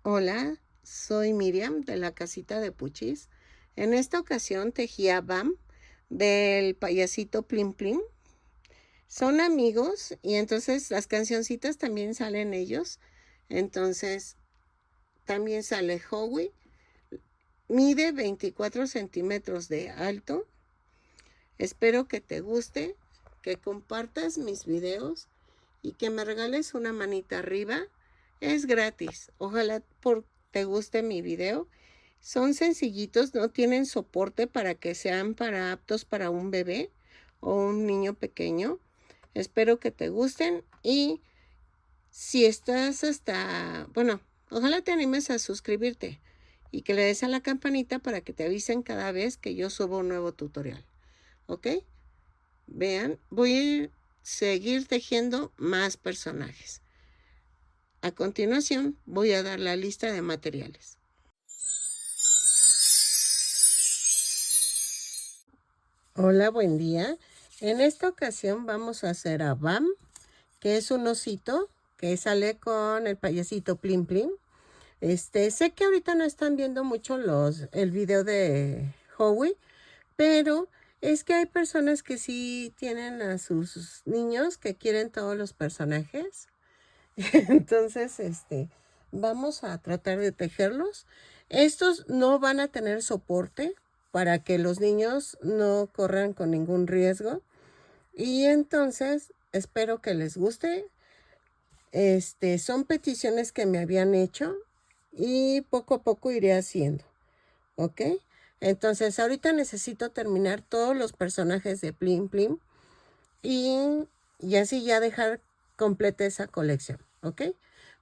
Hola, soy Miriam de la casita de Puchis. En esta ocasión tejí a Bam del payasito Plim Plim. Son amigos y entonces las cancioncitas también salen ellos. Entonces también sale Howie. Mide 24 centímetros de alto. Espero que te guste, que compartas mis videos y que me regales una manita arriba. Es gratis. Ojalá te guste mi video. Son sencillitos, no tienen soporte para que sean aptos para un bebé o un niño pequeño. Espero que te gusten y si estás ojalá te animes a suscribirte y que le des a la campanita para que te avisen cada vez que yo subo un nuevo tutorial. ¿Ok? Vean, voy a seguir tejiendo más personajes. A continuación voy a dar la lista de materiales. Hola, buen día. En esta ocasión vamos a hacer a Bam, que es un osito que sale con el payasito Plim Plim. Sé que ahorita no están viendo mucho el video de Howie, pero es que hay personas que sí tienen a sus niños que quieren todos los personajes. Entonces, vamos a tratar de tejerlos. Estos no van a tener soporte para que los niños no corran con ningún riesgo. Y entonces, espero que les guste. Son peticiones que me habían hecho y poco a poco iré haciendo. ¿Ok? Entonces, ahorita necesito terminar todos los personajes de Plim Plim y así ya dejar completa esa colección. ¿Ok?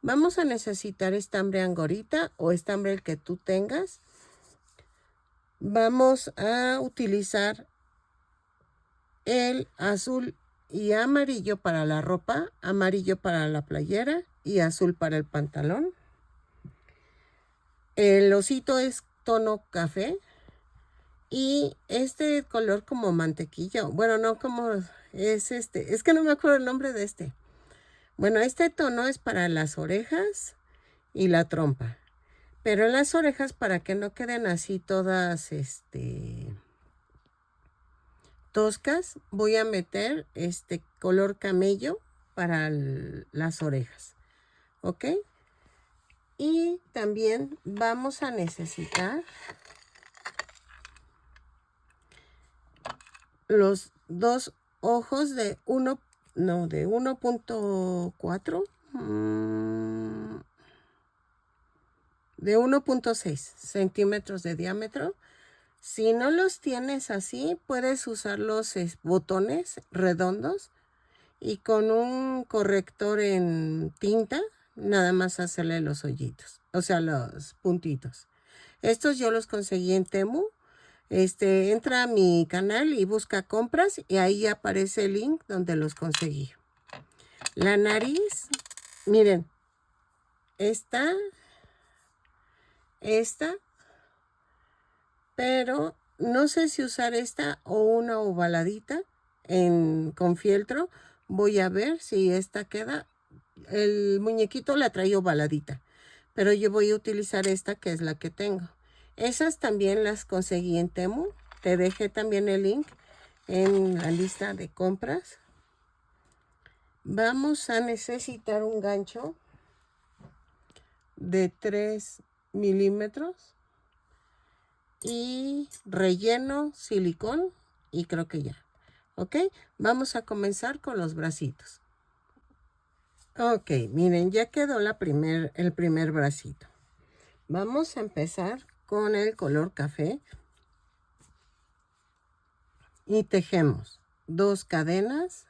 Vamos a necesitar estambre angorita o estambre el que tú tengas. Vamos a utilizar el azul y amarillo para la ropa, amarillo para la playera y azul para el pantalón. El osito es tono café y este color como mantequilla, bueno, no como es es que no me acuerdo el nombre de este. Bueno, este tono es para las orejas y la trompa. Pero en las orejas, para que no queden así todas, toscas, voy a meter este color camello para las orejas. ¿Ok? Y también vamos a necesitar los dos ojos de 1.4. De 1.6 centímetros de diámetro. Si no los tienes así, puedes usar los botones redondos y con un corrector en tinta, nada más hacerle los hoyitos, o sea, los puntitos. Estos yo los conseguí en Temu. Entra a mi canal y busca compras y ahí aparece el link donde los conseguí. La nariz, miren, esta, pero no sé si usar esta o una ovaladita con fieltro. Voy a ver si esta queda. El muñequito la trae ovaladita, pero yo voy a utilizar esta que es la que tengo. Esas también las conseguí en Temu. Te dejé también el link en la lista de compras. Vamos a necesitar un gancho de 3 milímetros y relleno silicón y creo que ya. ¿Ok? Vamos a comenzar con los bracitos. Ok, miren, ya quedó el primer bracito. Vamos a empezar con el color café y tejemos 2 cadenas.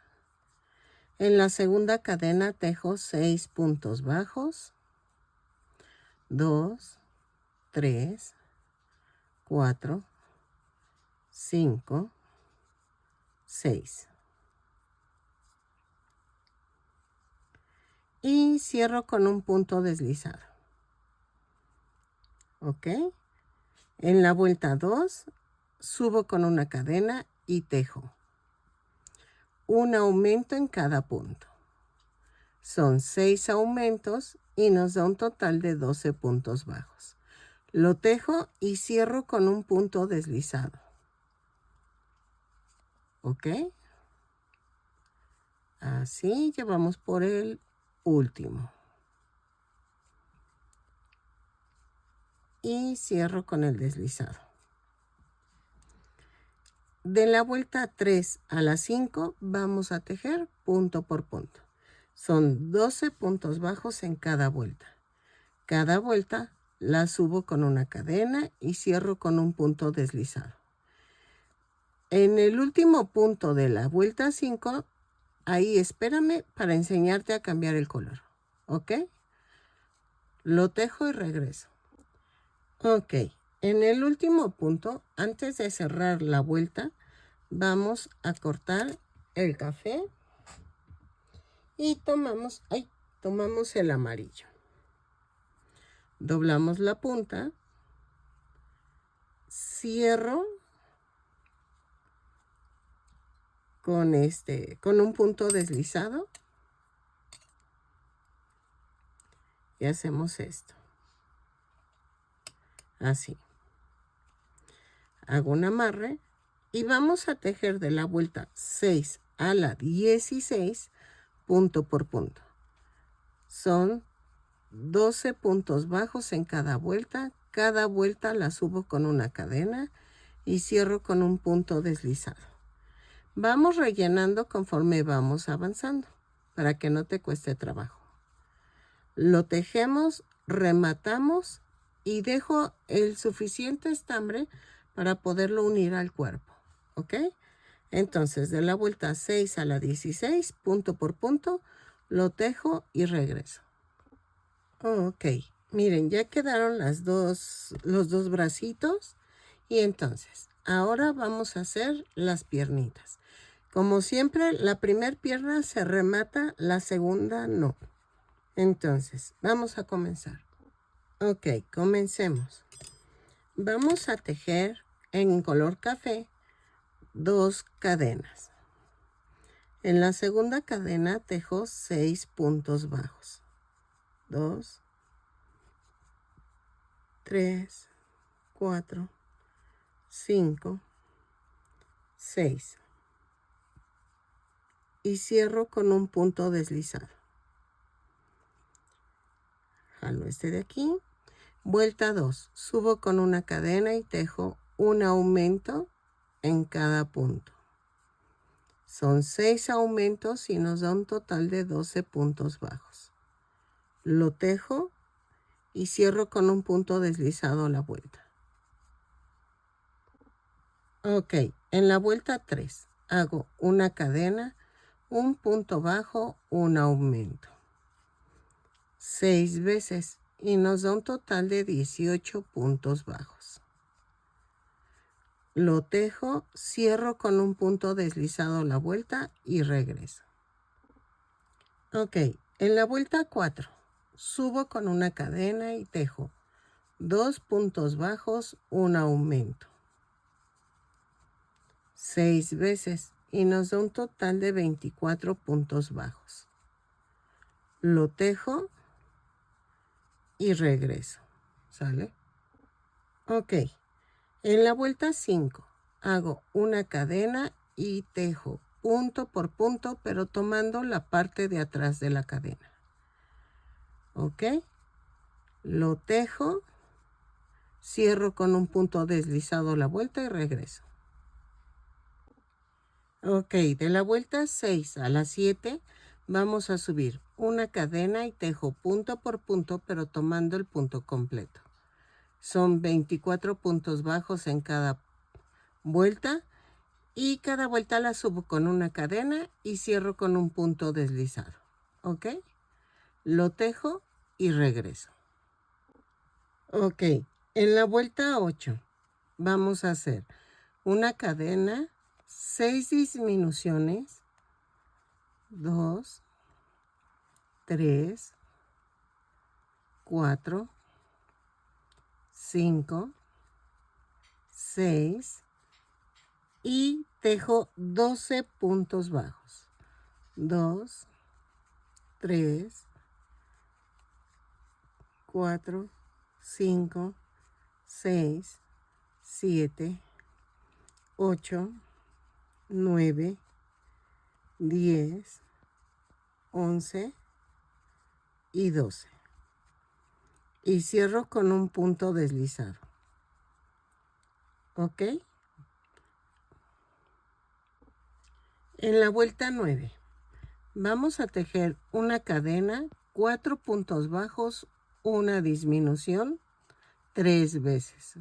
En la segunda cadena tejo 6 puntos bajos, 2, 3, 4, 5, 6. Y cierro con un punto deslizado. ¿Ok? En la vuelta 2, subo con una cadena y tejo un aumento en cada punto. Son 6 aumentos y nos da un total de 12 puntos bajos. Lo tejo y cierro con un punto deslizado. ¿Ok? Así llevamos por el último. Y cierro con el deslizado. De la vuelta 3 a la 5 vamos a tejer punto por punto. Son 12 puntos bajos en cada vuelta. Cada vuelta la subo con una cadena y cierro con un punto deslizado. En el último punto de la vuelta 5, ahí espérame para enseñarte a cambiar el color. ¿Ok? Lo tejo y regreso. Ok, en el último punto, antes de cerrar la vuelta, vamos a cortar el café y tomamos el amarillo. Doblamos la punta, cierro con un punto deslizado y hacemos esto. Así. Hago un amarre y vamos a tejer de la vuelta 6 a la 16 punto por punto. Son 12 puntos bajos en cada vuelta. Cada vuelta la subo con una cadena y cierro con un punto deslizado. Vamos rellenando conforme vamos avanzando para que no te cueste trabajo. Lo tejemos, rematamos y dejo el suficiente estambre para poderlo unir al cuerpo. ¿Ok? Entonces, de la vuelta 6 a la 16, punto por punto, lo tejo y regreso. Ok, miren, ya quedaron los dos bracitos. Y entonces, ahora vamos a hacer las piernitas. Como siempre, la primera pierna se remata, la segunda no. Entonces, vamos a comenzar. Ok, comencemos. Vamos a tejer en color café 2 cadenas. En la segunda cadena tejo 6 puntos bajos. 2, 3, 4, 5, 6. Y cierro con un punto deslizado. Jalo este de aquí. Vuelta 2. Subo con una cadena y tejo un aumento en cada punto. Son 6 aumentos y nos da un total de 12 puntos bajos. Lo tejo y cierro con un punto deslizado a la vuelta. Ok, en la vuelta 3 hago una cadena, un punto bajo, un aumento. 6 veces y nos da un total de 18 puntos bajos. Lo tejo, cierro con un punto deslizado a la vuelta y regreso. Ok, en la vuelta 4 subo con una cadena y tejo 2 puntos bajos, un aumento. 6 veces y nos da un total de 24 puntos bajos. Lo tejo y regreso. ¿Sale? Ok. En la vuelta 5 hago una cadena y tejo punto por punto, pero tomando la parte de atrás de la cadena. Ok. Lo tejo, cierro con un punto deslizado la vuelta y regreso. Ok, de la vuelta 6 a la 7 vamos a subir una cadena y tejo punto por punto, pero tomando el punto completo. Son 24 puntos bajos en cada vuelta y cada vuelta la subo con una cadena y cierro con un punto deslizado. ¿Ok? Lo tejo y regreso. Ok, en la vuelta 8 vamos a hacer una cadena, 6 disminuciones, 2, 3, 4, 5, 6 y tejo 12 puntos bajos. 2, 3, 4, 5, 6, 7, 8, 9, 10, 11 y 12. Y cierro con un punto deslizado. ¿Ok? En la vuelta 9 vamos a tejer una cadena, 4 puntos bajos, una disminución, 3 veces.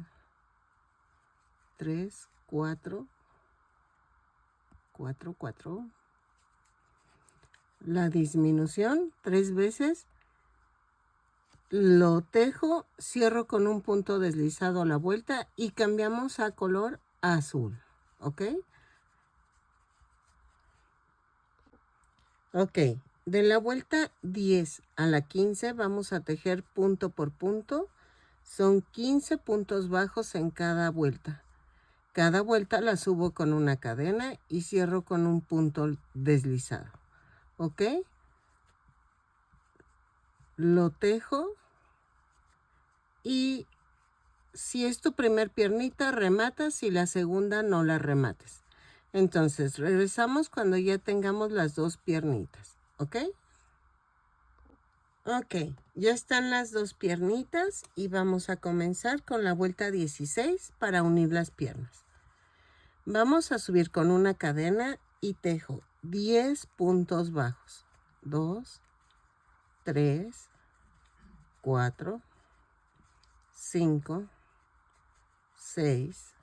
3, 4, 4, 4. La disminución 3 veces. Lo tejo, cierro con un punto deslizado a la vuelta y cambiamos a color azul. ¿Ok? Ok. De la vuelta 10 a la 15 vamos a tejer punto por punto. Son 15 puntos bajos en cada vuelta. Cada vuelta la subo con una cadena y cierro con un punto deslizado. ¿Ok? Lo tejo y si es tu primer piernita, rematas y la segunda no la remates. Entonces, regresamos cuando ya tengamos las dos piernitas. ¿Ok? Ok, ya están las dos piernitas y vamos a comenzar con la vuelta 16 para unir las piernas. Vamos a subir con una cadena y tejo 10 puntos bajos. 2, 3, 4, 5, 6,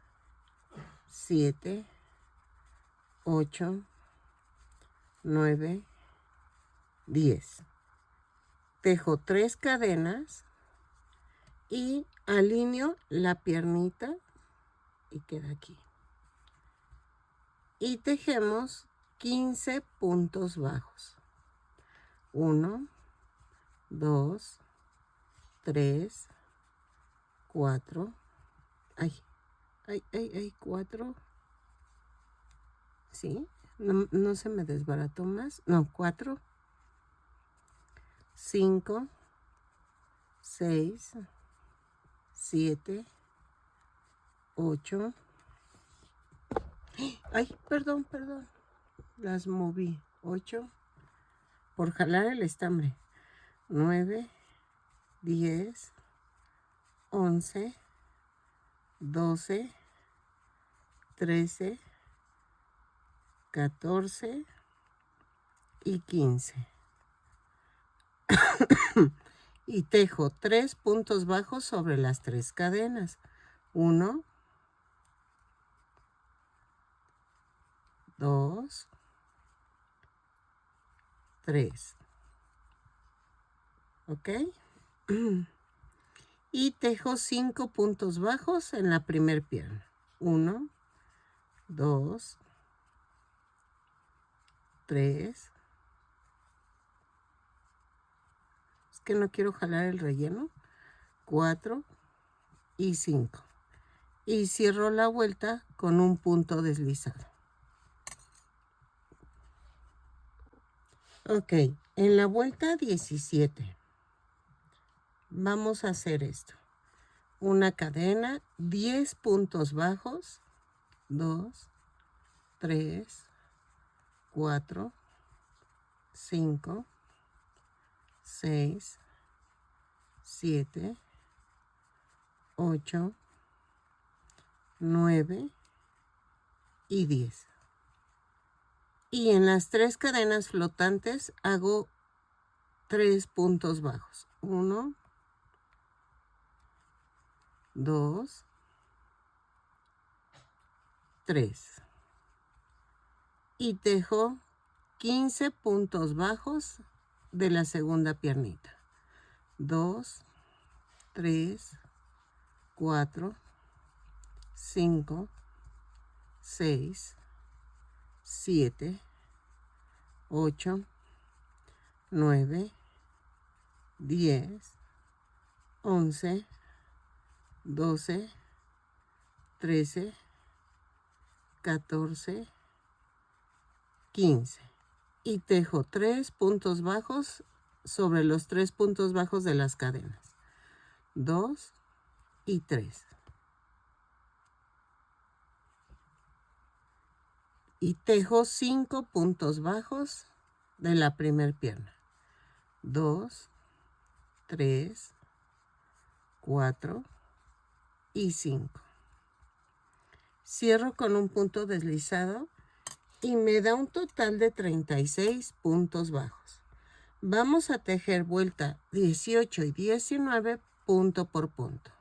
7, 8, 9, 10. Tejo 3 cadenas y alineo la piernita y queda aquí. Y tejemos 15 puntos bajos. 1, 2, 3, 4. Ay, 4. ¿Sí? No se me desbarató más. No, 4, 5, 6, 7, 8. Ay, perdón. Las moví. 8. Por jalar el estambre. 9, 10, 11, 12, 13, 14 y 15. Y tejo 3 puntos bajos sobre las 3 cadenas. 1, 2, 3. ¿Ok? Y tejo 5 puntos bajos en la primer pierna. 1, 2, 3. Es que no quiero jalar el relleno. 4 y 5. Y cierro la vuelta con un punto deslizado. Ok, en la vuelta 17 vamos a hacer esto. Una cadena, 10 puntos bajos, 2, 3, 4, 5, 6, 7, 8, 9 y 10. Y en las 3 cadenas flotantes hago 3 puntos bajos. 1, 2, 3. Y tejo 15 puntos bajos de la segunda piernita. 2, 3, 4, 5, 6, 7, 8, 9, 10, 11, 12, 13, 14, 15. y tejo 3 puntos bajos sobre los 3 puntos bajos de las cadenas. 2 y 3. Y tejo 5 puntos bajos de la primera pierna. 2, 3, 4 y 5. Cierro con un punto deslizado y me da un total de 36 puntos bajos. Vamos a tejer vuelta 18 y 19 punto por punto.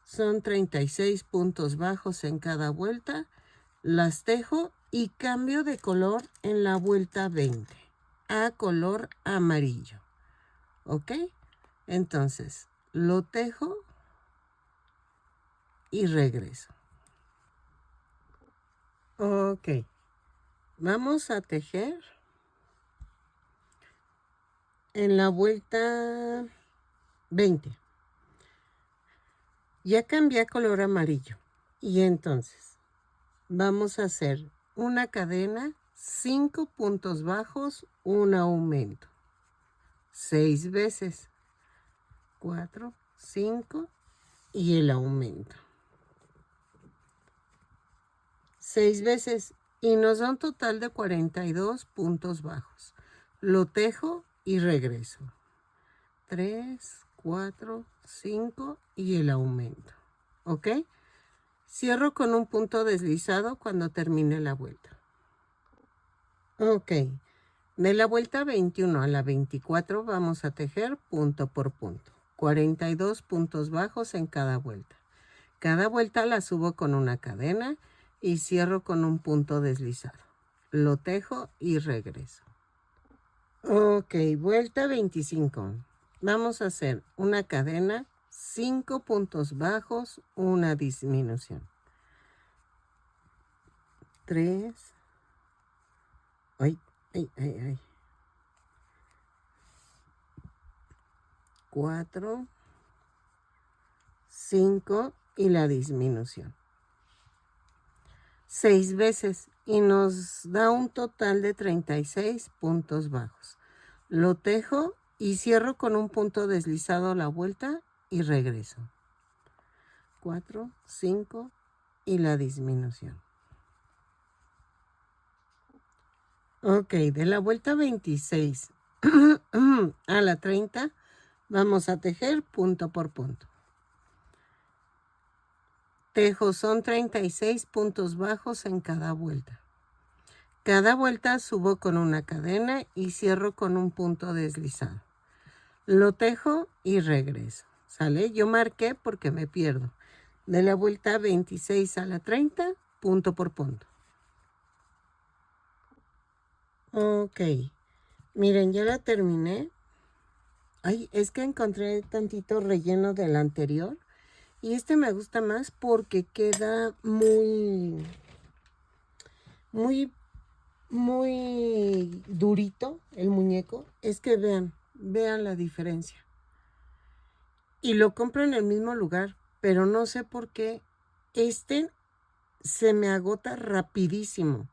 Son 36 puntos bajos en cada vuelta. Las tejo y cambio de color en la vuelta 20 a color amarillo. ¿Ok? Entonces, lo tejo y regreso. Ok. Vamos a tejer en la vuelta 20. Ya cambié a color amarillo. Y entonces, vamos a hacer una cadena, 5 puntos bajos, un aumento. 6 veces. 4, 5 y el aumento. 6 veces y nos da un total de 42 puntos bajos. Lo tejo y regreso. 3, 4, 5 y el aumento. ¿Ok? Cierro con un punto deslizado cuando termine la vuelta. Ok. De la vuelta 21 a la 24 vamos a tejer punto por punto. 42 puntos bajos en cada vuelta. Cada vuelta la subo con una cadena y cierro con un punto deslizado. Lo tejo y regreso. Ok, vuelta 25. Vamos a hacer una cadena, 5 puntos bajos, una disminución. 3. Ay. 4, 5 y la disminución. 6 veces y nos da un total de 36 puntos bajos. Lo tejo y cierro con un punto deslizado la vuelta y regreso. 4, 5 y la disminución. Ok, de la vuelta 26 a la 30 vamos a tejer punto por punto. Tejo son 36 puntos bajos en cada vuelta. Cada vuelta subo con una cadena y cierro con un punto deslizado. Lo tejo y regreso. ¿Sale? Yo marqué porque me pierdo. De la vuelta 26 a la 30, punto por punto. Ok. Miren, ya la terminé. Ay, es que encontré tantito relleno del anterior. Y este me gusta más porque queda muy durito el muñeco. Es que vean la diferencia. Y lo compro en el mismo lugar, pero no sé por qué este se me agota rapidísimo.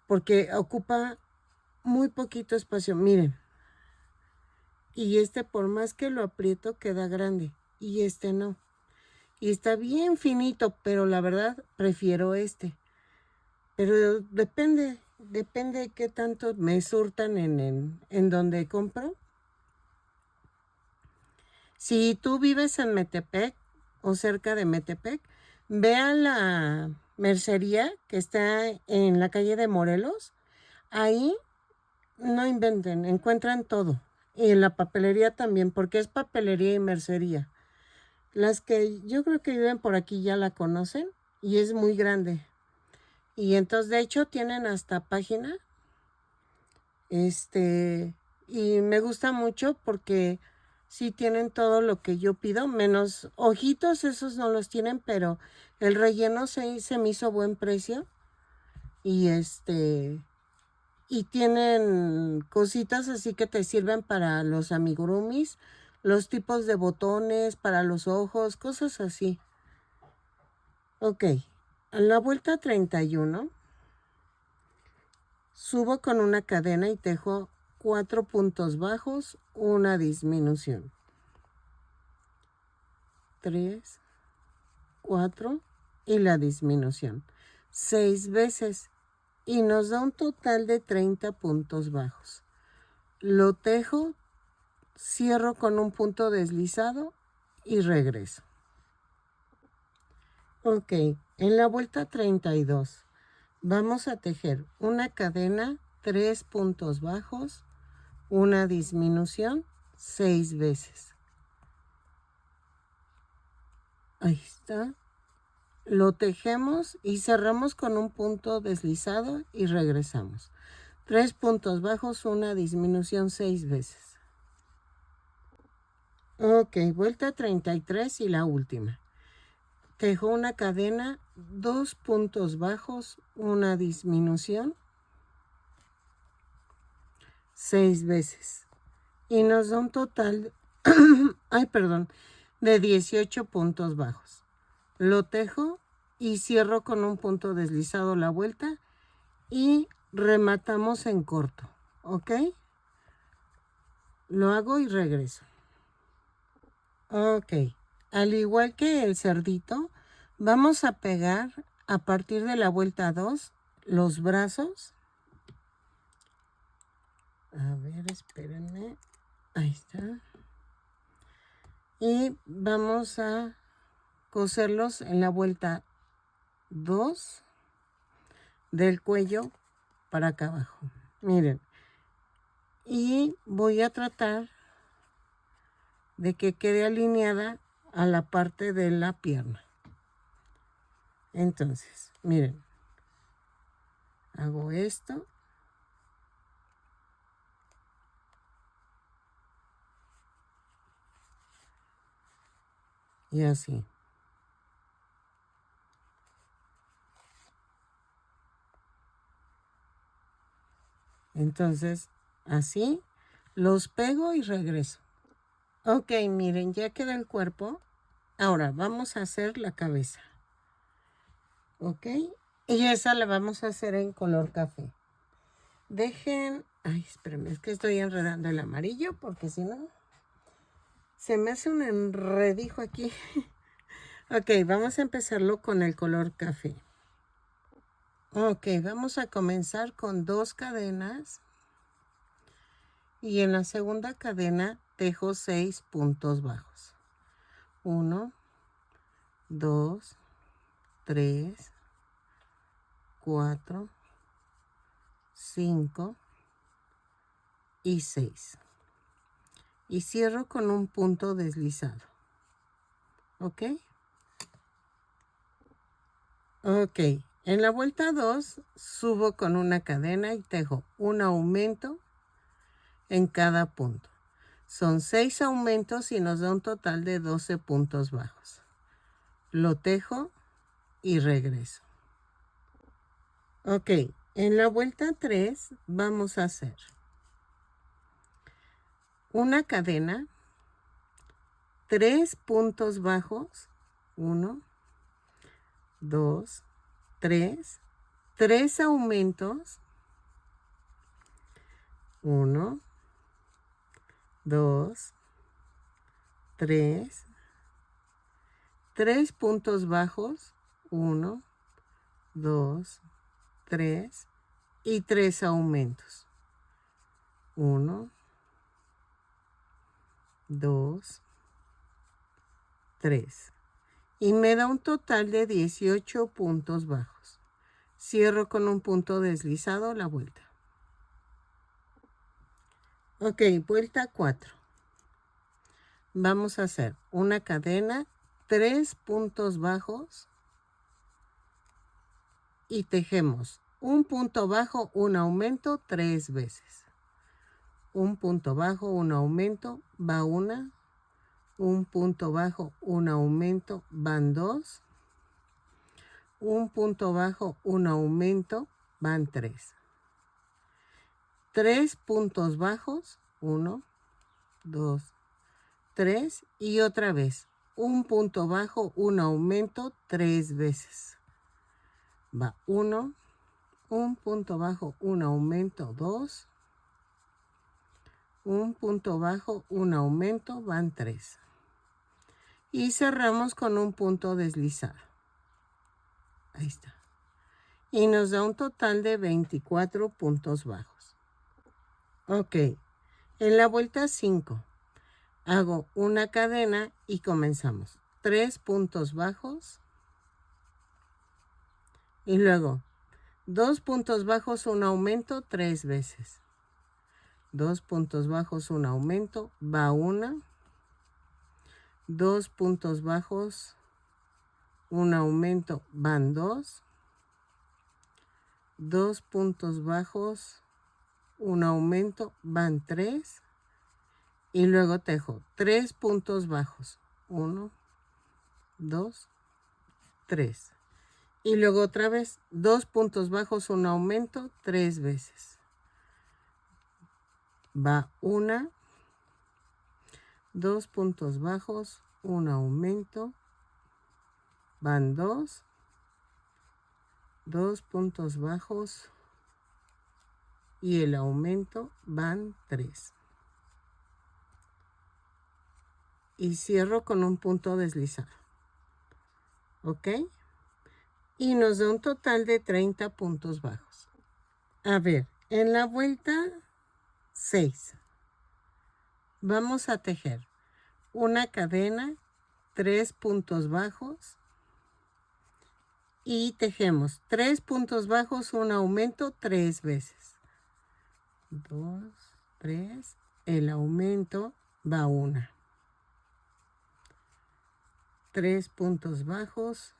Porque ocupa muy poquito espacio. Miren. Y este por más que lo aprieto queda grande. Y este no. Y está bien finito, pero la verdad prefiero este. Pero depende de qué tanto me surtan en donde compro. Si tú vives en Metepec o cerca de Metepec, ve a la mercería que está en la calle de Morelos. Ahí no inventen, encuentran todo. Y en la papelería también, porque es papelería y mercería. Las que yo creo que viven por aquí ya la conocen y es muy grande. Y entonces, de hecho, tienen hasta página. Y me gusta mucho porque sí tienen todo lo que yo pido, menos ojitos, esos no los tienen, pero el relleno se me hizo buen precio. Y y tienen cositas así que te sirven para los amigurumis, los tipos de botones para los ojos, cosas así. Ok, a la vuelta 31 subo con una cadena y tejo 4 puntos bajos, una disminución. 3, 4 y la disminución. 6 veces y nos da un total de 30 puntos bajos. Lo tejo, cierro con un punto deslizado y regreso. Ok, en la vuelta 32 vamos a tejer una cadena, 3 puntos bajos, una disminución, 6 veces. Ahí está. Lo tejemos y cerramos con un punto deslizado y regresamos. 3 puntos bajos, una disminución, 6 veces. Ok, vuelta 33 y la última. Tejo una cadena, 2 puntos bajos, una disminución, 6 veces. Y nos da un total, de 18 puntos bajos. Lo tejo y cierro con un punto deslizado la vuelta y rematamos en corto, ¿ok? Lo hago y regreso. Ok, al igual que el cerdito, vamos a pegar a partir de la vuelta 2 los brazos. A ver, espérenme. Ahí está. Y vamos a coserlos en la vuelta 2 del cuello para acá abajo. Miren. Y voy a tratar de que quede alineada a la parte de la pierna. Entonces, miren. Hago esto. Y así. Entonces, así los pego y regreso. Ok, miren, ya queda el cuerpo. Ahora vamos a hacer la cabeza. Ok, y esa la vamos a hacer en color café. Dejen, ay, espérenme, es que estoy enredando el amarillo porque si no, se me hace un enredijo aquí. Ok, vamos a empezarlo con el color café. Ok, vamos a comenzar con 2 cadenas. Y en la segunda cadena tejo 6 puntos bajos. 1, 2, 3, 4, 5 y 6. Y cierro con un punto deslizado. ¿Ok? Ok. En la vuelta 2 subo con una cadena y tejo un aumento en cada punto. Son 6 aumentos y nos da un total de 12 puntos bajos. Lo tejo y regreso. Ok, en la vuelta 3 vamos a hacer una cadena, 3 puntos bajos, 1, 2, 3, 3 aumentos, 1, 2, 3, 3 puntos bajos, 1, 2, 3 y 3 aumentos. 1, 2, 3. Y me da un total de 18 puntos bajos. Cierro con un punto deslizado la vuelta. Ok, vuelta 4. Vamos a hacer una cadena, 3 puntos bajos y tejemos un punto bajo, un aumento 3 veces. Un punto bajo, un aumento, va una. Un punto bajo, un aumento, van 2. Un punto bajo, un aumento, van 3. 3 puntos bajos, 1, 2, 3 y otra vez. Un punto bajo, un aumento, 3 veces. Va 1, un punto bajo, un aumento, 2, un punto bajo, un aumento, van 3. Y cerramos con un punto deslizado. Ahí está. Y nos da un total de 24 puntos bajos. Ok, en la vuelta 5 hago una cadena y comenzamos. 3 puntos bajos y luego 2 puntos bajos, un aumento 3 veces. 2 puntos bajos, un aumento, va 1. 2 puntos bajos, un aumento, van 2. 2 puntos bajos, un aumento, van 3. Y luego tejo 3 puntos bajos. 1, 2, 3. Y luego otra vez 2 puntos bajos, un aumento, 3 veces. Va 1, 2 puntos bajos, un aumento, van 2. 2 puntos bajos y el aumento van 3. Y cierro con un punto deslizado. ¿Ok? Y nos da un total de 30 puntos bajos. A ver, en la vuelta 6 vamos a tejer una cadena, 3 puntos bajos y tejemos 3 puntos bajos, un aumento 3 veces. 2, 3, el aumento va 1. 3 puntos bajos,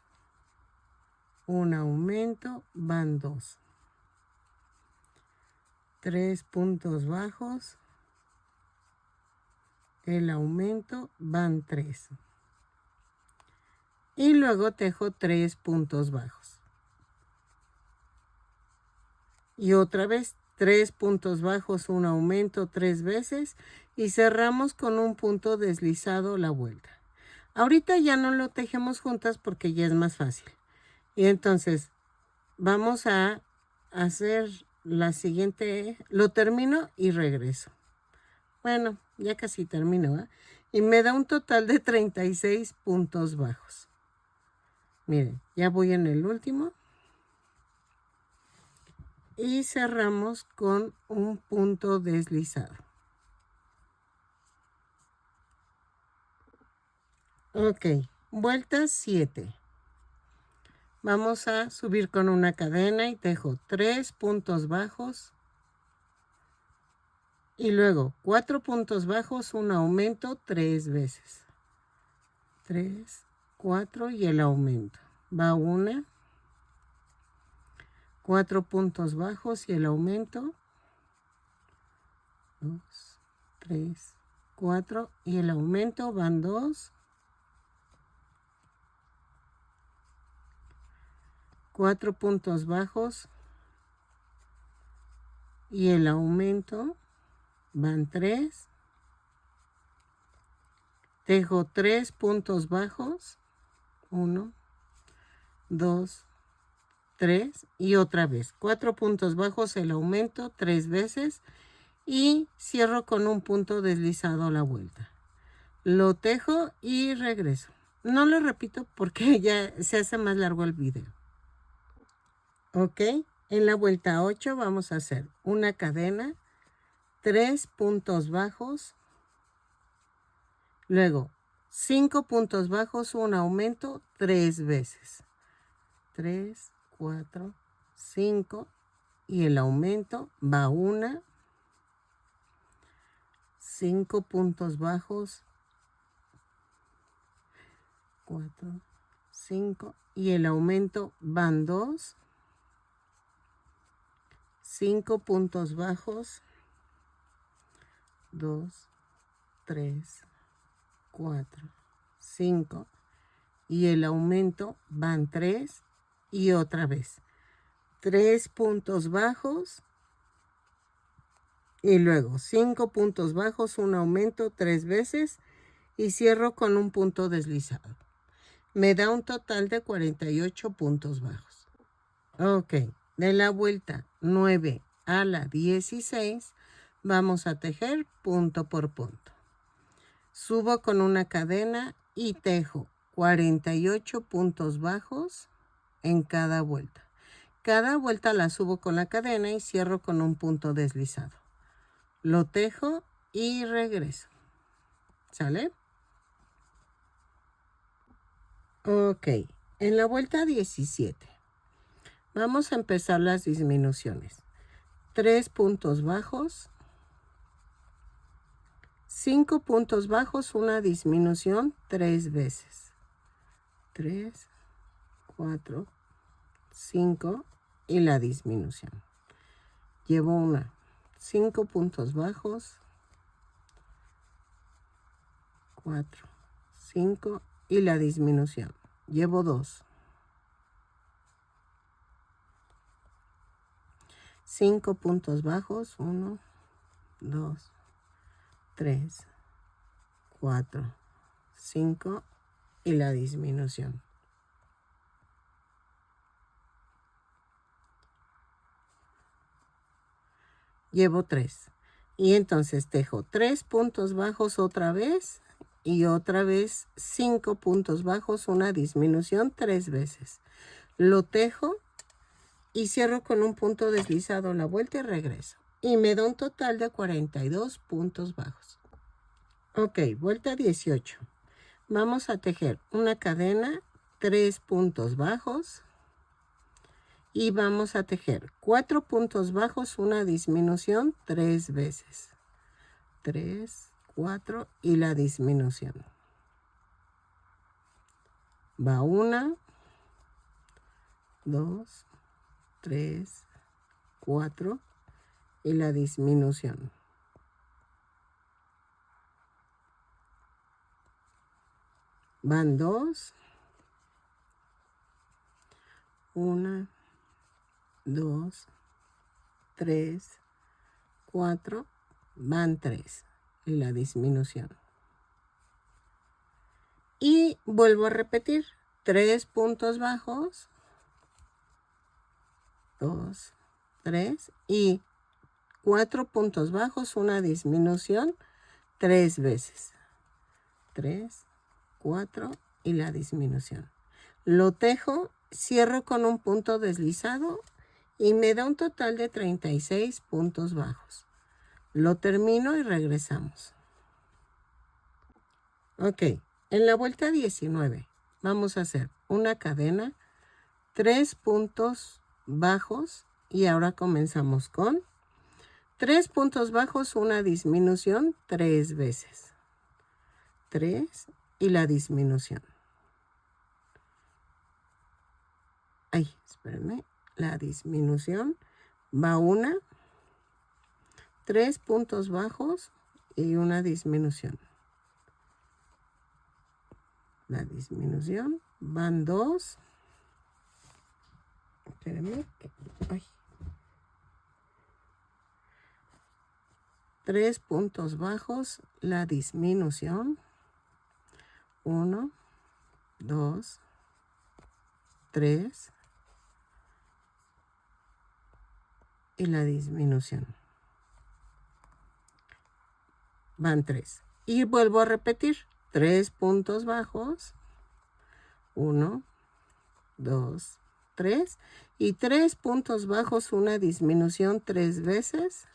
un aumento, van 2. 3 puntos bajos, el aumento, van 3. Y luego tejo 3 puntos bajos. Y otra vez 3 puntos bajos, un aumento 3 veces y cerramos con un punto deslizado la vuelta. Ahorita ya no lo tejemos juntas porque ya es más fácil. Y entonces vamos a hacer la siguiente, lo termino y regreso. Bueno, ya casi termino, ¿eh? Y me da un total de 36 puntos bajos. Miren, ya voy en el último. Y cerramos con un punto deslizado. Ok, vuelta 7. Vamos a subir con una cadena y tejo 3 puntos bajos. Y luego 4 puntos bajos, un aumento 3 veces. 3, 4 y el aumento. Va 1. 4 puntos bajos y el aumento. 2, 3, 4 y el aumento van 2. 4 puntos bajos y el aumento van 3. Tejo 3 puntos bajos, 1, 2, 3 y otra vez 4 puntos bajos, el aumento 3 veces y cierro con un punto deslizado la vuelta. Lo tejo y regreso. No lo repito porque ya se hace más largo el video. Ok, en la vuelta 8 vamos a hacer una cadena, 3 puntos bajos, luego 5 puntos bajos, un aumento 3 veces. 3, 4, 5 y el aumento va 1. 5 puntos bajos, 4, 5 y el aumento van 2. 5 puntos bajos, 2, 3, 4, 5 y el aumento van 3 y otra vez 3 puntos bajos y luego 5 puntos bajos, un aumento 3 veces y cierro con un punto deslizado. Me da un total de 48 puntos bajos. Ok, de la vuelta 9 a la 16, vamos a tejer punto por punto. Subo con una cadena y tejo 48 puntos bajos en cada vuelta. Cada vuelta la subo con la cadena y cierro con un punto deslizado. Lo tejo y regreso. ¿Sale? Ok, en la vuelta 17 vamos a empezar las disminuciones. 3 puntos bajos, 5 puntos bajos, una disminución 3 veces. 3, 4, 5 y la disminución. Llevo una, 5 puntos bajos, 4, 5 y la disminución. Llevo 2. 5 puntos bajos, 1, 2, 3, 4, 5 y la disminución. Llevo 3. Y entonces tejo 3 puntos bajos otra vez y otra vez 5 puntos bajos, una disminución 3 veces. Lo tejo y cierro con un punto deslizado la vuelta y regreso. Y me da un total de 42 puntos bajos. Ok, vuelta 18. Vamos a tejer una cadena, 3 puntos bajos. Y vamos a tejer 4 puntos bajos, una disminución 3 veces. 3, 4 y la disminución. Va 1, 2, 3, 4 y la disminución. Van 2, 1, 2, 3, 4, van 3 y la disminución. Y vuelvo a repetir, 3 puntos bajos, 2, 3 y 4 puntos bajos, una disminución 3 veces. 3, 4 y la disminución. Lo tejo, cierro con un punto deslizado y me da un total de 36 puntos bajos. Lo termino y regresamos. Ok, en la vuelta 19 vamos a hacer una cadena, 3 puntos bajos y ahora comenzamos con 3 puntos bajos, una disminución 3 veces. 3 y la disminución. Ay, espérenme. La disminución va 1, 3 puntos bajos y una disminución. La disminución van 2. Espérenme. Ay. 3 puntos bajos, la disminución. 1, 2, 3 y la disminución. Van 3. Y vuelvo a repetir. 3 puntos bajos. 1, 2, 3. Y 3 puntos bajos, una disminución 3 veces.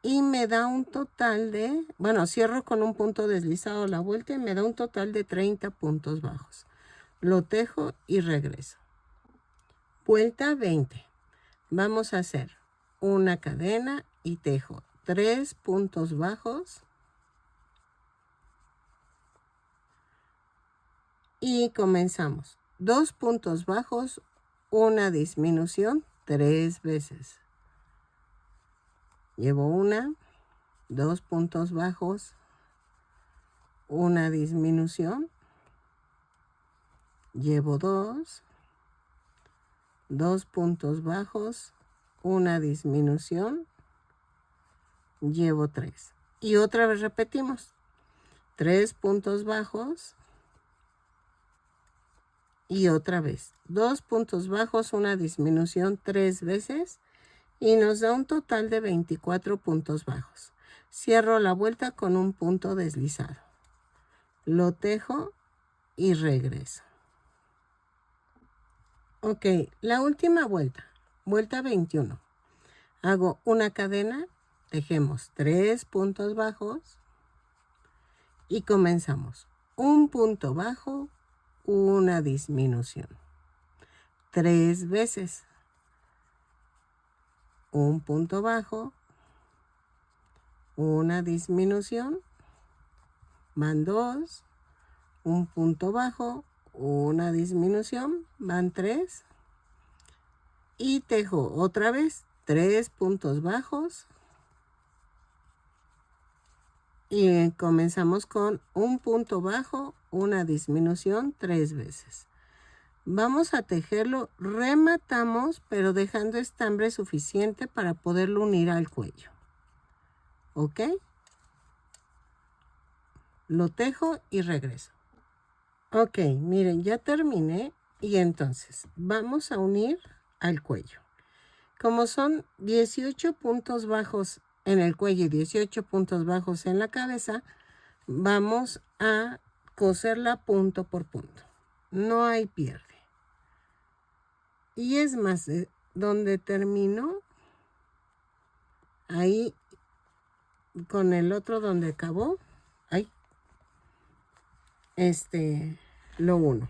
Y me da un total de, bueno, cierro con un punto deslizado la vuelta y me da un total de 30 puntos bajos. Lo tejo y regreso. Vuelta 20. Vamos a hacer una cadena y tejo 3 puntos bajos. Y comenzamos. 2 puntos bajos, una disminución 3 veces. Llevo 1, 2 puntos bajos, una disminución. Llevo 2, 2 puntos bajos, una disminución. Llevo 3. Y otra vez repetimos. 3 puntos bajos, y otra vez. 2 puntos bajos, una disminución 3 veces y nos da un total de 24 puntos bajos. Cierro la vuelta con un punto deslizado. Lo tejo y regreso. Ok, la última vuelta, vuelta 21. Hago una cadena, tejemos 3 puntos bajos y comenzamos. Un punto bajo, una disminución. 3 veces. Un punto bajo, una disminución. Van 2. Un punto bajo, una disminución. Van 3. Y tejo otra vez 3 puntos bajos. Y comenzamos con un punto bajo, una disminución 3 veces. Vamos a tejerlo, rematamos, pero dejando estambre suficiente para poderlo unir al cuello. ¿Ok? Lo tejo y regreso. Ok, miren, ya terminé y entonces vamos a unir al cuello. Como son 18 puntos bajos en el cuello y 18 puntos bajos en la cabeza, vamos a coserla punto por punto. No hay pierde. Y es más, donde termino, ahí con el otro donde acabó, ahí, lo uno.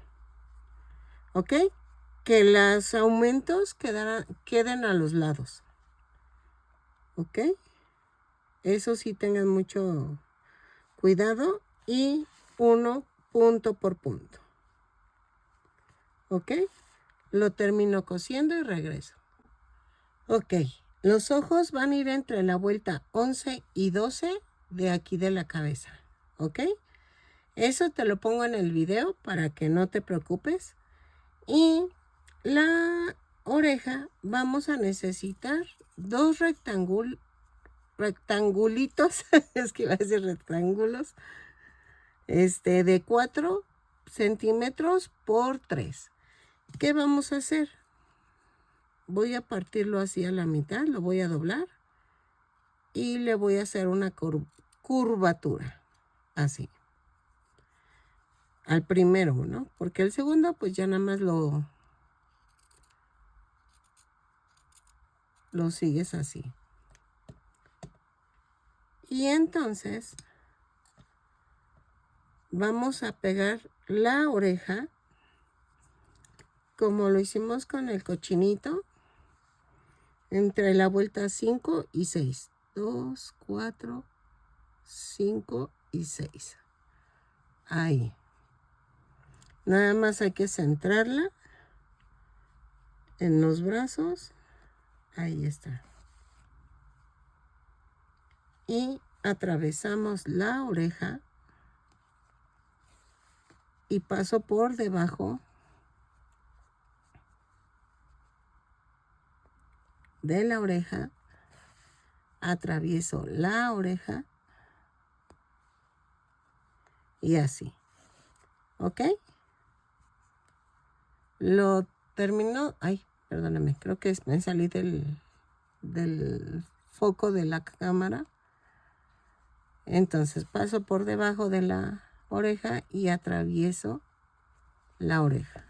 ¿Ok? Que los aumentos queden a los lados. ¿Ok? Eso sí tengan mucho cuidado y uno punto por punto. ¿Ok? Lo termino cosiendo y regreso. Ok, los ojos van a ir entre la vuelta 11 y 12 de aquí de la cabeza. ¿Ok? Eso te lo pongo en el video para que no te preocupes. Y la oreja vamos a necesitar 2 rectangulitos, es que iba a decir rectángulos, de 4 centímetros por 3. ¿Qué vamos a hacer? Voy a partirlo así a la mitad, lo voy a doblar y le voy a hacer una curvatura, así. Al primero, ¿no? Porque el segundo pues ya nada más lo sigues así. Y entonces vamos a pegar la oreja como lo hicimos con el cochinito entre la vuelta 5 y 6. 2, 4, 5 y 6. Ahí. Nada más hay que centrarla en los brazos. Ahí está. Y atravesamos la oreja y paso por debajo de la oreja. Atravieso la oreja y así. ¿Ok? Lo termino. Ay, perdóname, creo que me salí del foco de la cámara. Entonces paso por debajo de la oreja y atravieso la oreja.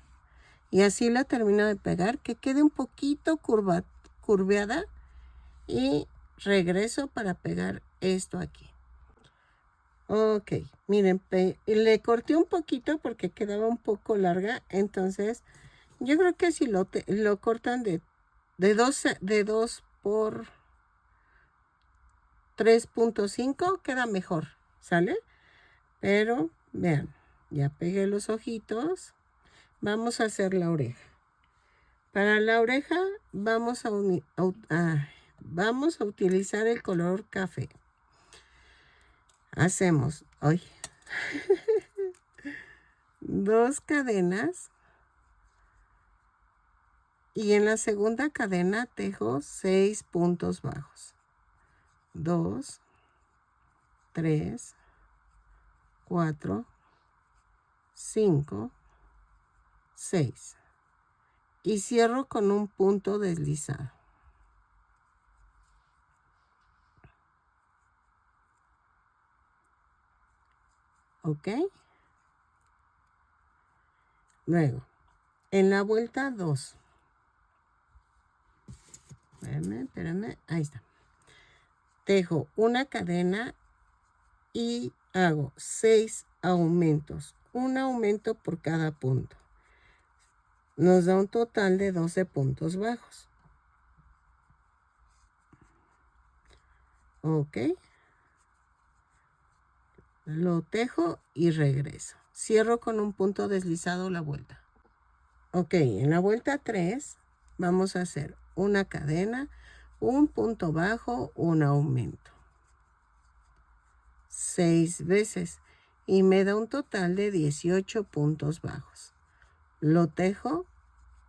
Y así la termino de pegar, que quede un poquito curveada. Y regreso para pegar esto aquí. Ok, miren, le corté un poquito porque quedaba un poco larga. Entonces, yo creo que si lo cortan de 2 por 3.5 queda mejor, ¿sale? Pero, vean, ya pegué los ojitos. Vamos a hacer la oreja. Para la oreja vamos a utilizar el color café. Hacemos hoy 2 cadenas y en la segunda cadena tejo 6 puntos bajos. 2, 3, 4, 5, 6. Y cierro con un punto deslizado. ¿Ok? Luego, en la vuelta 2. Espérame, ahí está. Tejo una cadena y hago 6 aumentos. Un aumento por cada punto. Nos da un total de 12 puntos bajos. Ok. Lo tejo y regreso. Cierro con un punto deslizado la vuelta. Ok, en la vuelta 3 vamos a hacer una cadena, un punto bajo, un aumento. 6 veces y me da un total de 18 puntos bajos. Lo tejo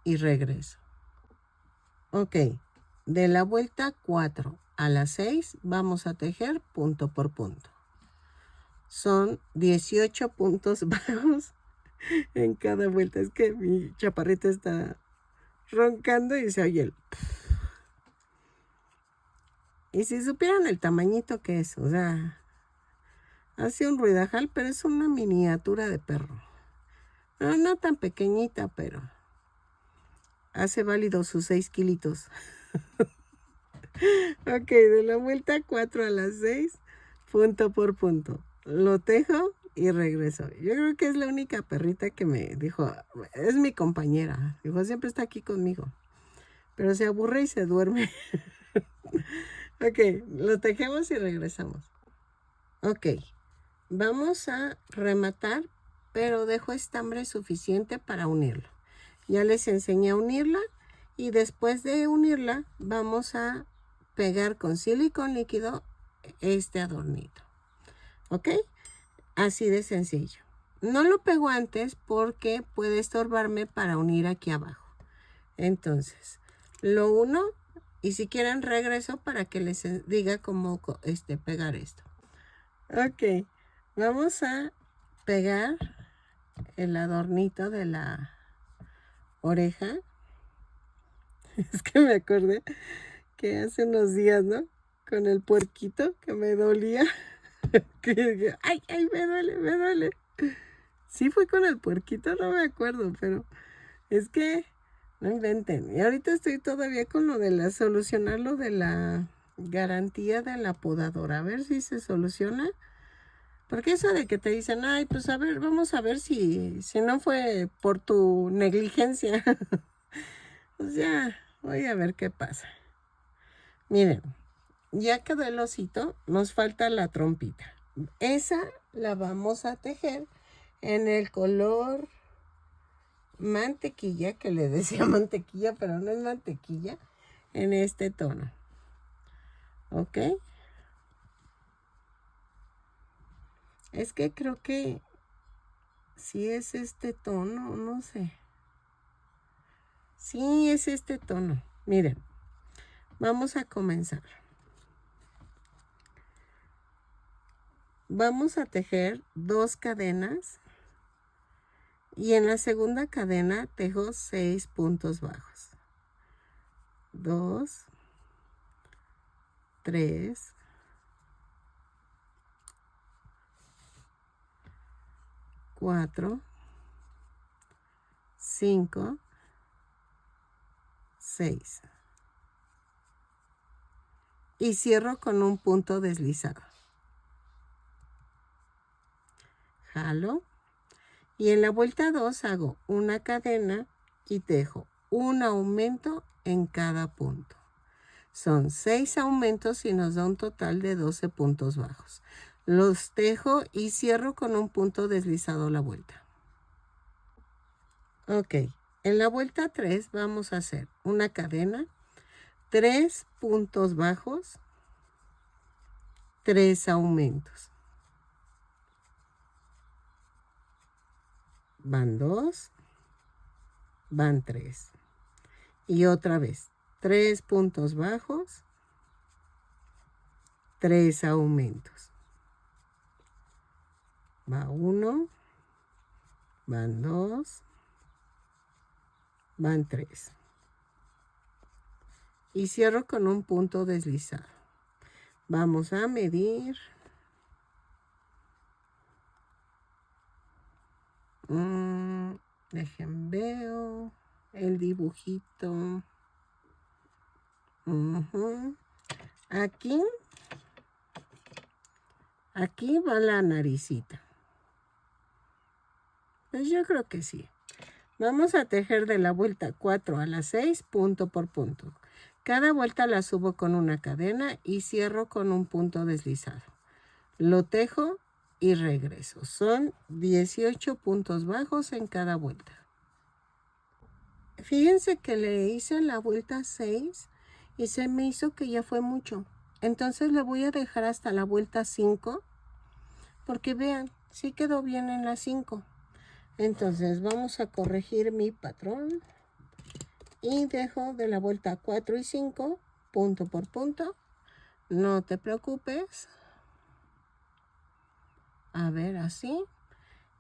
y regreso. Ok, de la vuelta 4 a la 6 vamos a tejer punto por punto. Son 18 puntos bajos en cada vuelta. Es que mi chaparrita está roncando y se oye el... Y si supieran el tamañito que es, o sea, hace un ruidajal, pero es una miniatura de perro. No tan pequeñita, pero hace válido sus 6 kilitos. Ok, de la vuelta 4 a las 6, punto por punto. Lo tejo y regreso. Yo creo que es la única perrita que me dijo, es mi compañera. Dijo, siempre está aquí conmigo. Pero se aburre y se duerme. Ok, lo tejemos y regresamos. Ok, vamos a rematar, pero dejo estambre suficiente para unirlo. Ya les enseñé a unirla y después de unirla vamos a pegar con silicón líquido este adornito. ¿Ok? Así de sencillo. No lo pego antes porque puede estorbarme para unir aquí abajo. Entonces, lo uno y si quieren regreso para que les diga cómo pegar esto. Ok, vamos a pegar el adornito de la oreja. Es que me acordé que hace unos días, ¿no? Con el puerquito que me dolía. Que, ay, me duele. Sí fue con el puerquito, no me acuerdo, pero es que no inventen. Y ahorita estoy todavía con lo de solucionar lo de la garantía de la podadora. A ver si se soluciona. Porque eso de que te dicen, ay, pues a ver, vamos a ver si no fue por tu negligencia. Pues ya, voy a ver qué pasa. Miren, ya quedó el osito, nos falta la trompita. Esa la vamos a tejer en el color mantequilla, que le decía mantequilla, pero no es mantequilla, en este tono. ¿Ok? Es que creo que si es este tono, no sé. Sí, es este tono. Miren, vamos a comenzar. Vamos a tejer 2 cadenas y en la segunda cadena tejo 6 puntos bajos. 2, 3, 4, 5, 6. Y cierro con un punto deslizado. Jalo. Y en la vuelta 2 hago una cadena y tejo un aumento en cada punto. Son 6 aumentos y nos da un total de 12 puntos bajos. Los tejo y cierro con un punto deslizado la vuelta. Ok, en la vuelta 3 vamos a hacer una cadena, 3 puntos bajos, 3 aumentos. Van 2, van 3. Y otra vez, 3 puntos bajos, 3 aumentos. Va 1, van 2, van 3. Y cierro con un punto deslizado. Vamos a medir. Dejen veo el dibujito. Aquí va la naricita. Pues yo creo que sí. Vamos a tejer de la vuelta 4 a la 6, punto por punto. Cada vuelta la subo con una cadena y cierro con un punto deslizado. Lo tejo y regreso. Son 18 puntos bajos en cada vuelta. Fíjense que le hice la vuelta 6 y se me hizo que ya fue mucho. Entonces le voy a dejar hasta la vuelta 5 porque vean, sí quedó bien en la 5. Entonces vamos a corregir mi patrón y dejo de la vuelta 4 y 5 punto por punto. No te preocupes. A ver, así.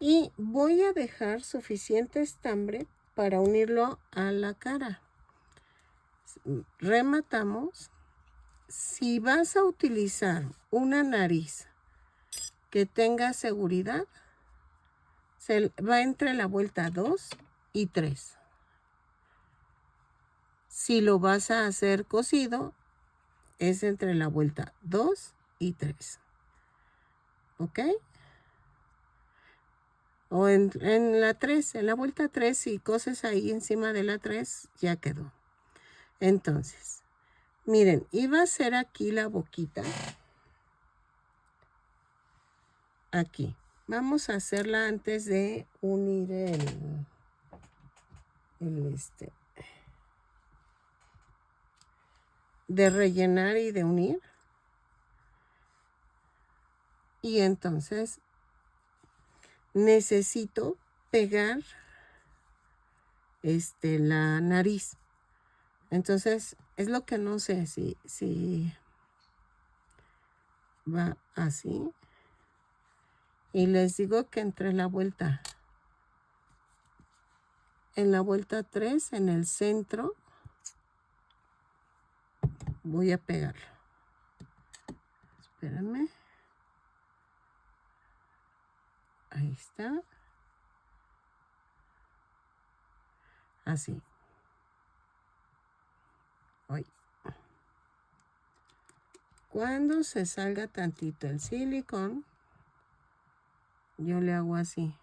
Y voy a dejar suficiente estambre para unirlo a la cara. Rematamos. Si vas a utilizar una nariz que tenga seguridad, se va entre la vuelta 2 y 3. Si lo vas a hacer cosido, es entre la vuelta 2 y 3. ¿Ok? O en la 3, en la vuelta 3, si coses ahí encima de la 3, ya quedó. Entonces, miren, iba a ser aquí la boquita. Aquí. Vamos a hacerla antes de unir de rellenar y de unir. Y entonces necesito pegar la nariz. Entonces es lo que no sé si va así. Y les digo que entre la vuelta, en la vuelta 3, en el centro, voy a pegarlo. Espérenme. Ahí está. Así. Hoy. Cuando se salga tantito el silicón, yo le hago así.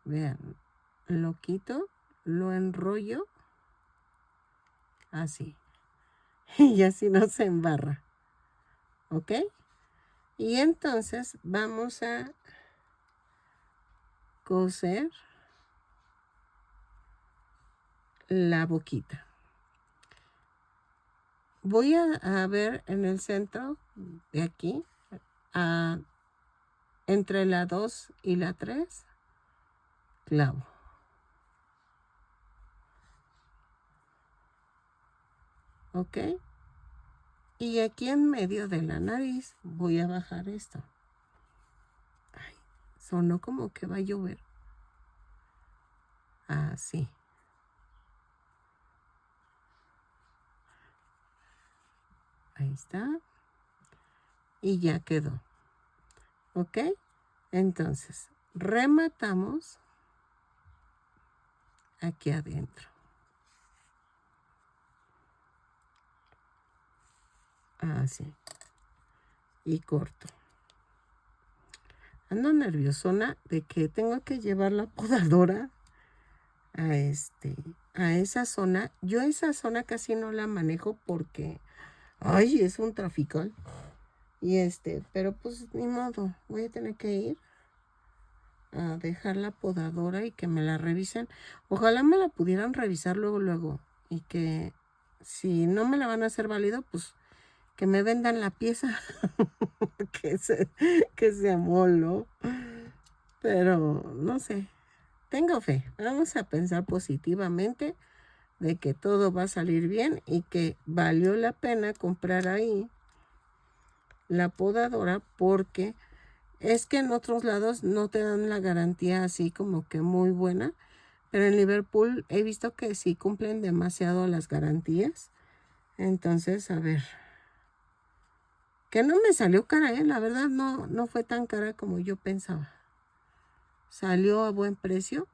Vean, lo quito, lo enrollo así. Y así no se embarra. ¿Ok? Y entonces vamos a coser la boquita. Voy a ver en el centro de aquí, entre la 2 y la 3, clavo. ¿Ok? Y aquí en medio de la nariz voy a bajar esto. Ay, sonó como que va a llover. Así. Ahí está. Y ya quedó. ¿Ok? Entonces, rematamos aquí adentro. Así. Y corto. Ando nerviosona de que tengo que llevar la podadora a esa zona. Yo esa zona casi no la manejo porque, ay, es un traficón. Y pero pues ni modo, voy a tener que ir a dejar la podadora y que me la revisen. Ojalá me la pudieran revisar luego. Y que si no me la van a hacer válido, pues que me vendan la pieza que se amoló. Pero no sé, tengo fe. Vamos a pensar positivamente de que todo va a salir bien y que valió la pena comprar ahí la podadora porque Es que en otros lados no te dan la garantía así como que muy buena, pero en Liverpool he visto que sí cumplen demasiado las garantías. Entonces, a ver, que no me salió cara, la verdad no fue tan cara como yo pensaba. Salió a buen precio.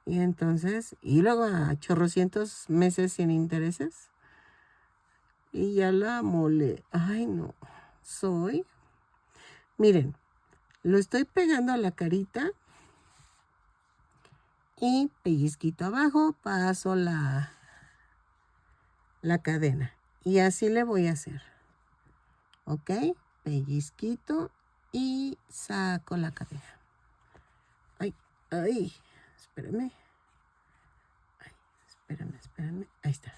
Y entonces, y luego a chorrocientos meses sin intereses. Y ya la mole. Ay, no. Miren, lo estoy pegando a la carita. Y pellizquito abajo, paso la cadena. Y así le voy a hacer. ¿Ok? Pellizquito y saco la cadena. Ay, espérame. Espérame. Ahí está.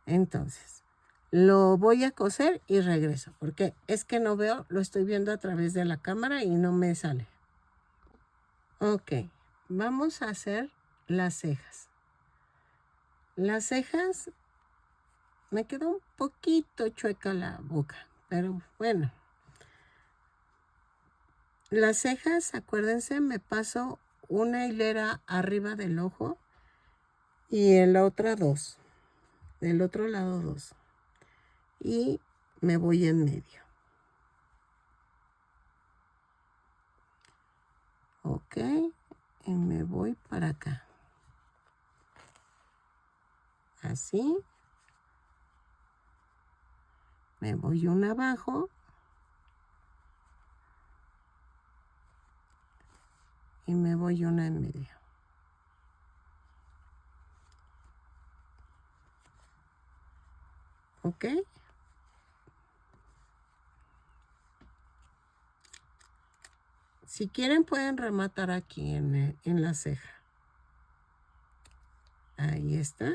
Entonces, lo voy a coser y regreso. Porque es que no veo, lo estoy viendo a través de la cámara y no me sale. Ok, vamos a hacer las cejas. Las cejas, me quedó un poquito chueca la boca, pero bueno. Las cejas, acuérdense, me paso una hilera arriba del ojo y en la otra dos. Del otro lado dos. Y me voy en medio. Ok, y me voy para acá. Así. Me voy una abajo. Y me voy una en medio. ¿Ok? Si quieren pueden rematar aquí en la ceja. Ahí está.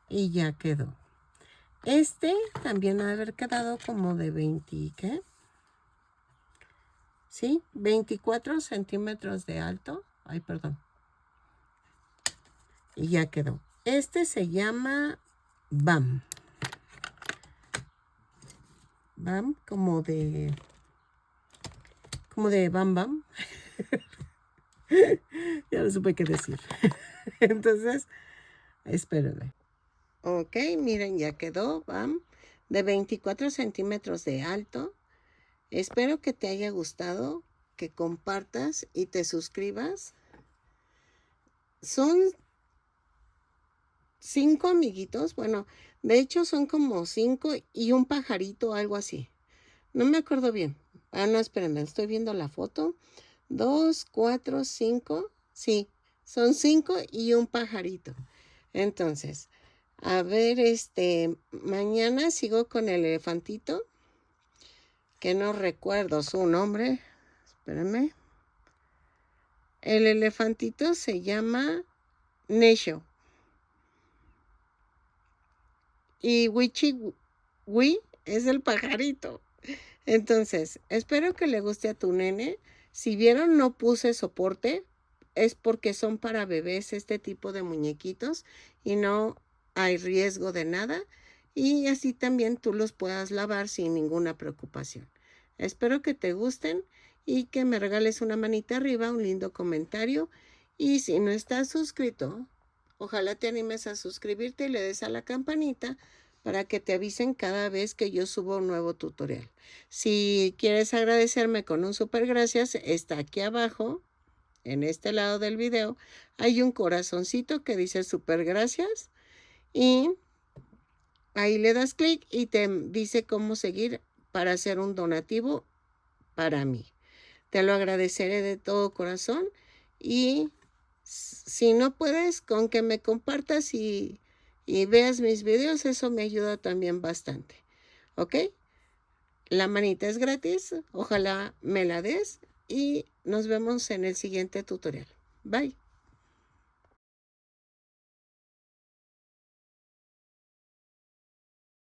Y ya quedó. Este también ha de haber quedado como de 20, ¿qué? ¿Sí? 24 centímetros de alto. Ay, perdón. Y ya quedó. Este se llama BAM. BAM, como de Bam Bam. Ya no supe qué decir. Entonces, espérenme. Ok, miren, ya quedó BAM de 24 centímetros de alto. Espero que te haya gustado, que compartas y te suscribas. Son 5 amiguitos, bueno, de hecho son como 5 y un pajarito, algo así. No me acuerdo bien. Ah, no, espérenme, estoy viendo la foto. 2, 4, 5. Sí, son 5 y un pajarito. Entonces, a ver, mañana sigo con el elefantito, que no recuerdo su nombre. Espérenme. El elefantito se llama Nesho. Y Wichi es el pajarito. Entonces, espero que le guste a tu nene. Si vieron, no puse soporte. Es porque son para bebés este tipo de muñequitos y no hay riesgo de nada. Y así también tú los puedas lavar sin ninguna preocupación. Espero que te gusten y que me regales una manita arriba, un lindo comentario. Y si no estás suscrito, ojalá te animes a suscribirte y le des a la campanita para que te avisen cada vez que yo subo un nuevo tutorial. Si quieres agradecerme con un super gracias, está aquí abajo, en este lado del video, hay un corazoncito que dice super gracias y ahí le das clic y te dice cómo seguir para hacer un donativo para mí. Te lo agradeceré de todo corazón y si no puedes, con que me compartas y veas mis videos, eso me ayuda también bastante. ¿Ok? La manita es gratis, ojalá me la des y nos vemos en el siguiente tutorial. Bye.